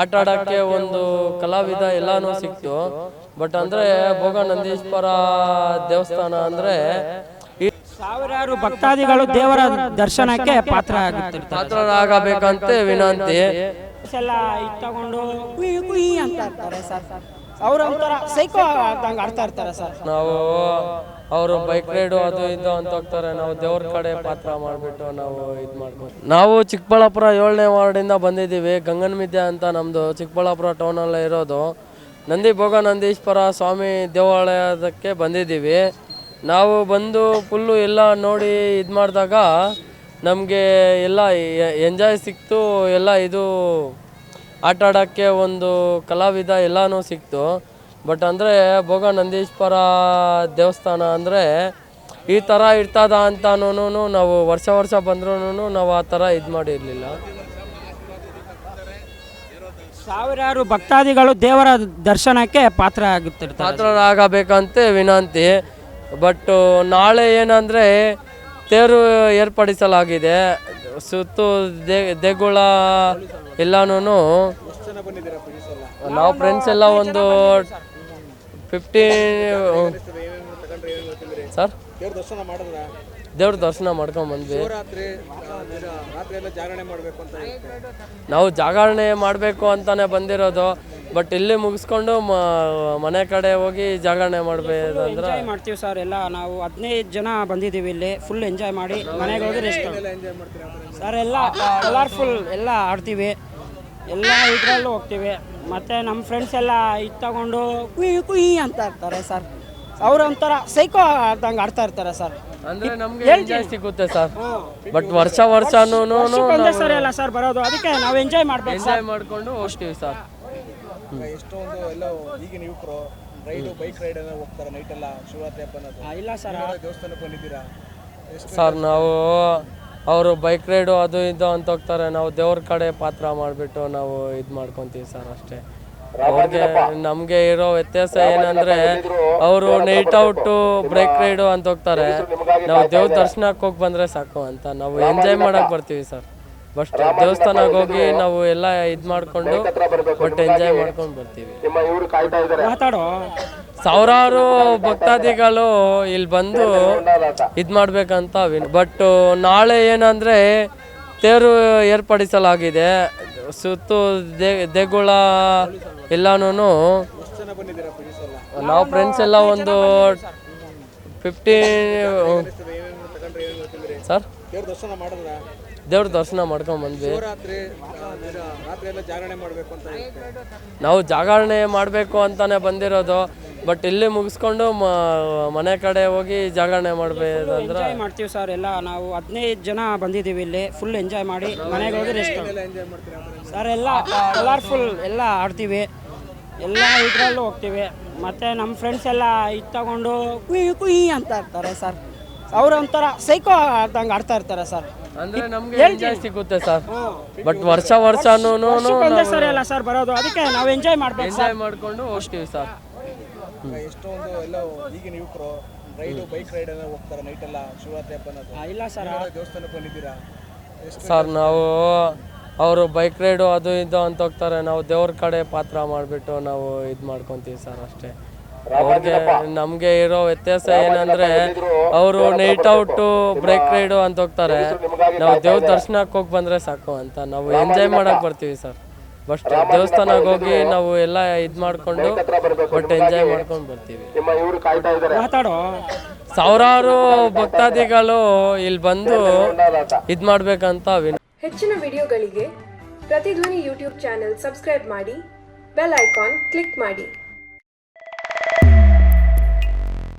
ಆಟ ಆಡೋಕ್ಕೆ ಒಂದು ಕಲಾವಿದ ಎಲ್ಲಾನು ಸಿಕ್ತು. ಬಟ್ ಅಂದ್ರೆ ಭೋಗನಂದೀಶ್ವರ ದೇವಸ್ಥಾನ ಅಂದ್ರೆ ಸಾವಿರಾರು ಭಕ್ತಾದಿಗಳು ದೇವರ ದರ್ಶನಕ್ಕೆ ಪಾತ್ರರಾಗಬೇಕಂತ ವಿನಂತಿ. ಎಲ್ಲ ತಗೊಂಡು ಕುಯ್ ಕುಯ್ ಅಂತ ಇರ್ತಾರೆ ಸರ್. ಅವ್ರೊಂಥರ ಸೈಕೋ ಆಗ್ದಂಗೆ ಆಡ್ತಾ ಇರ್ತಾರೆ ಸರ್. ನಾವು ಅವರು ಬೈಕ್ ರೈಡು ಅದು ಇದು ಅಂತ ಹೋಗ್ತಾರೆ, ನಾವು ದೇವ್ರ ಕಡೆ ಪಾತ್ರ ಮಾಡಿಬಿಟ್ಟು ನಾವು ಇದು ಮಾಡ್ಬೋದು. ನಾವು ಚಿಕ್ಕಬಳ್ಳಾಪುರ 7ನೇ ವಾರ್ಡಿಂದ ಬಂದಿದ್ದೀವಿ. ಗಂಗನಮಿದ್ದೆ ಅಂತ ನಮ್ಮದು ಚಿಕ್ಕಬಳ್ಳಾಪುರ ಟೌನಲ್ಲೇ ಇರೋದು. ನಂದಿ ಭೋಗನಂದೀಶ್ವರ ಸ್ವಾಮಿ ದೇವಾಲಯಕ್ಕೆ ಬಂದಿದ್ದೀವಿ. ನಾವು ಬಂದು ಫುಲ್ಲು ಎಲ್ಲ ನೋಡಿ ಇದು ಮಾಡಿದಾಗ ನಮಗೆ ಎಲ್ಲ ಎಂಜಾಯ್ ಸಿಕ್ತು. ಎಲ್ಲ ಇದು ಆಟ ಆಡೋಕ್ಕೆ ಒಂದು ಕಲಾವಿದ ಎಲ್ಲನೂ ಸಿಕ್ತು. ಬಟ್ ಅಂದರೆ ಭೋಗನಂದೀಶ್ವರ ದೇವಸ್ಥಾನ ಅಂದರೆ ಈ ಥರ ಇರ್ತದ ಅಂತನೂ ನಾವು ವರ್ಷ ಬಂದ್ರೂ ನಾವು ಆ ಥರ ಇದು ಮಾಡಿರಲಿಲ್ಲ. ಸಾವಿರಾರು ಭಕ್ತಾದಿಗಳು ದೇವರ ದರ್ಶನಕ್ಕೆ ಪಾತ್ರರಾಗಬೇಕಂತ ವಿನಂತಿ. ಬಟ್ ನಾಳೆ ಏನಂದರೆ ತೇರು ಏರ್ಪಡಿಸಲಾಗಿದೆ. ಸುತ್ತು ದೇಗುಲ ಎಲ್ಲನೂ ನಾವು ಫ್ರೆಂಡ್ಸ್ ಎಲ್ಲ ಒಂದು 15 ಸರ್ ದೇವ್ರ ದರ್ಶನ ಮಾಡ್ಕೊಂಡು ಬಂದ್ವಿ. ನಾವು ಜಾಗರಣೆ ಮಾಡಬೇಕು ಅಂತಾನೆ ಬಂದಿರೋದು. ಬಟ್ ಇಲ್ಲಿ ಮುಗಿಸ್ಕೊಂಡು ಮನೆ ಕಡೆ ಹೋಗಿ ಜಾಗರಣೆ ಮಾಡಬೇಕಂದ್ರೆ ಮಾಡ್ತೀವಿ ಸರ್. ಎಲ್ಲ ನಾವು 15 ಜನ ಬಂದಿದ್ದೀವಿ. ಇಲ್ಲಿ ಫುಲ್ ಎಂಜಾಯ್ ಮಾಡಿ ಮನೆಗೆ ಹೋಗಿ ರೆಸ್ಟ್ ಸರ್. ಎಲ್ಲ ಕಲರ್ಫುಲ್ ಎಲ್ಲ ಆಡ್ತೀವಿ, ಎಲ್ಲ ಇದರಲ್ಲೂ ಹೋಗ್ತೀವಿ. ಮತ್ತು ನಮ್ಮ ಫ್ರೆಂಡ್ಸ್ ಎಲ್ಲ ಇದು ತಗೊಂಡು ಕುಯ್ ಕುಯ್ ಅಂತ ಇರ್ತಾರೆ ಸರ್. ಅವ್ರೊಂಥರ ಸೈಕೋ ಆಗ್ದಂಗೆ ಆಡ್ತಾ ಇರ್ತಾರೆ ಸರ್. ಅಂದರೆ ನಮಗೆ ಎಂಜಾಯ್ ಸಿಗುತ್ತೆ ಸರ್. ಬಟ್ ವರ್ಷನೂ ಸರ್ ಎಲ್ಲ ಸರ್ ಬರೋದು, ಅದಕ್ಕೆ ನಾವು ಎಂಜಾಯ್ ಮಾಡಬೇಕು, ಎಂಜಾಯ್ ಮಾಡಿಕೊಂಡು ಹೋಗ್ತೀವಿ ಸರ್. ಎಷ್ಟೊಂದು ಎಲ್ಲ ಈಗಿನ ಯುವಕರು ರೈಡು ಬೈಕ್ ರೈಡ್ ಎಲ್ಲ ಹೋಗ್ತಾರೆ ನೈಟ್ ಎಲ್ಲ ಶಿವರಾತ್ರಿ ಹಬ್ಬ. ಇಲ್ಲ ಸರ್, ದೇವಸ್ಥಾನಕ್ಕೆ ಬಂದಿದ್ದೀರಾ ಸರ್? ನಾವು ಅವರು ಬೈಕ್ ರೈಡು ಅದು ಇದು ಅಂತ ಹೋಗ್ತಾರೆ, ನಾವು ದೇವ್ರ ಕಡೆ ಪಾತ್ರ ಮಾಡಿಬಿಟ್ಟು ನಾವು ಇದು ಮಾಡ್ಕೊತೀವಿ ಸರ್ ಅಷ್ಟೇ. ಅವ್ರಿಗೆ ನಮಗೆ ಇರೋ ವ್ಯತ್ಯಾಸ ಏನಂದರೆ ಅವರು ನೈಟ್ ಔಟು ಬ್ರೇಕ್ ರೈಡು ಅಂತ ಹೋಗ್ತಾರೆ, ನಾವು ದೇವ್ರ ದರ್ಶನಕ್ಕೆ ಹೋಗಿ ಬಂದರೆ ಸಾಕು ಅಂತ ನಾವು ಎಂಜಾಯ್ ಮಾಡೋಕ್ಕೆ ಬರ್ತೀವಿ ಸರ್. ಬಟ್ ದೇವಸ್ಥಾನಕ್ಕೆ ಹೋಗಿ ನಾವು ಎಲ್ಲ ಇದು ಮಾಡಿಕೊಂಡು ಬಟ್ ಎಂಜಾಯ್ ಮಾಡ್ಕೊಂಡು ಬರ್ತೀವಿ. ಸಾವಿರಾರು ಭಕ್ತಾದಿಗಳು ಇಲ್ಲಿ ಬಂದು ಇದು ಮಾಡಬೇಕಂತ ಬಟ್ ನಾಳೆ ಏನಂದರೆ ತೇರು ಏರ್ಪಡಿಸಲಾಗಿದೆ. ಸುತ್ತು ದೇಗುಲ ಎಲ್ಲನೂ ನಾವು ಫ್ರೆಂಡ್ಸ್ ಎಲ್ಲ ಒಂದು 15 ಸರ್ ದೇವ್ರ ದರ್ಶನ ಮಾಡ್ಕೊಂಡು ಬಂದ್ವಿ. ನಾವು ಜಾಗರಣೆ ಮಾಡಬೇಕು ಅಂತಾನೆ ಬಂದಿರೋದು. ಬಟ್ ಇಲ್ಲಿ ಮುಗಿಸ್ಕೊಂಡು ಮನೆ ಕಡೆ ಹೋಗಿ ಜಾಗರಣೆ ಮಾಡಬೇಕಂದ್ರೆ ಮಾಡ್ತೀವಿ ಸರ್. ಎಲ್ಲ ನಾವು 15 ಜನ ಬಂದಿದ್ದೀವಿ. ಇಲ್ಲಿ ಫುಲ್ ಎಂಜಾಯ್ ಮಾಡಿ ಮನೆಗೆ ಹೋಗಿ ರೆಸ್ಟ್ ಸರ್. ಎಲ್ಲ ಕಲರ್ಫುಲ್ ಎಲ್ಲ ಆಡ್ತೀವಿ, ಎಲ್ಲ ಇದರಲ್ಲೂ ಹೋಗ್ತೀವಿ. ಮತ್ತು ನಮ್ಮ ಫ್ರೆಂಡ್ಸ್ ಎಲ್ಲ ಇದು ತಗೊಂಡು ಕುಯ್ ಕುಯ್ ಅಂತ ಇರ್ತಾರೆ ಸರ್. ಅವ್ರೊಂಥರ ಸೈಕೋ ಆಗ್ದಂಗೆ ಆಡ್ತಾ ಇರ್ತಾರೆ ಸರ್. ಅಂದ್ರೆ ನಮಗೆ ಎಂಜಾಯ್ ಸಿಗುತ್ತೆ ಸರ್. ಬಟ್ ವರ್ಷನೂ ಸರ್ ಎಲ್ಲ ಸರ್ ಬರೋದು, ಅದಕ್ಕೆ ನಾವು ಎಂಜಾಯ್ ಮಾಡಬೇಕು, ಎಂಜಾಯ್ ಮಾಡಿಕೊಂಡು ಹೋಗ್ತೀವಿ ಸರ್. ಎಷ್ಟೊಂದು ಎಲ್ಲ ಈಗಿನ ಯುವಕರು ರೈಡು ಬೈಕ್ ರೈಡ್ ಎಲ್ಲ ಹೋಗ್ತಾರೆ ನೈಟ್ ಎಲ್ಲ ಶಿವರಾತ್ರಿ ಹಬ್ಬ. ಇಲ್ಲ ಸರ್, ದೇವಸ್ಥಾನಕ್ಕೆ ಬಂದಿದ್ದೀರಾ ಸರ್? ನಾವು ಅವರು ಬೈಕ್ ರೈಡು ಅದು ಇದು ಅಂತ ಹೋಗ್ತಾರೆ, ನಾವು ದೇವ್ರ ಕಡೆ ಪಾತ್ರ ಮಾಡಿಬಿಟ್ಟು ನಾವು ಇದು ಮಾಡ್ಕೊತೀವಿ ಸರ್ ಅಷ್ಟೇ. ಅವ್ರಿಗೆ ನಮಗೆ ಇರೋ ವ್ಯತ್ಯಾಸ ಏನಂದರೆ ಅವರು ನೈಟ್ ಔಟು ಬ್ರೇಕ್ ರೈಡು ಅಂತ ಹೋಗ್ತಾರೆ, ನಾವು ದೇವ್ರ ದರ್ಶನಕ್ಕೆ ಹೋಗಿ ಬಂದರೆ ಸಾಕು ಅಂತ ನಾವು ಎಂಜಾಯ್ ಮಾಡೋಕ್ಕೆ ಬರ್ತೀವಿ ಸರ್. ಬಟ್ ದೇವಸ್ಥಾನಕ್ಕೆ ಹೋಗಿ ನಾವು ಎಲ್ಲ ಇದು ಮಾಡಿಕೊಂಡು ಬಟ್ ಎಂಜಾಯ್ ಮಾಡ್ಕೊಂಡು ಬರ್ತೀವಿ. ಸಾವಿರಾರು ಭಕ್ತಾದಿಗಳು ಇಲ್ಲಿ ಬಂದು ಇದು ಮಾಡಬೇಕಂತ ಹೆಚ್ಚಿನ ವಿಡಿಯೋಗಳಿಗೆ ಪ್ರತಿಧ್ವನಿ ಯೂಟ್ಯೂಬ್ ಚಾನೆಲ್ ಸಬ್ಸ್ಕ್ರೈಬ್ ಮಾಡಿ, ಬೆಲ್ ಐಕಾನ್ ಕ್ಲಿಕ್ ಮಾಡಿ.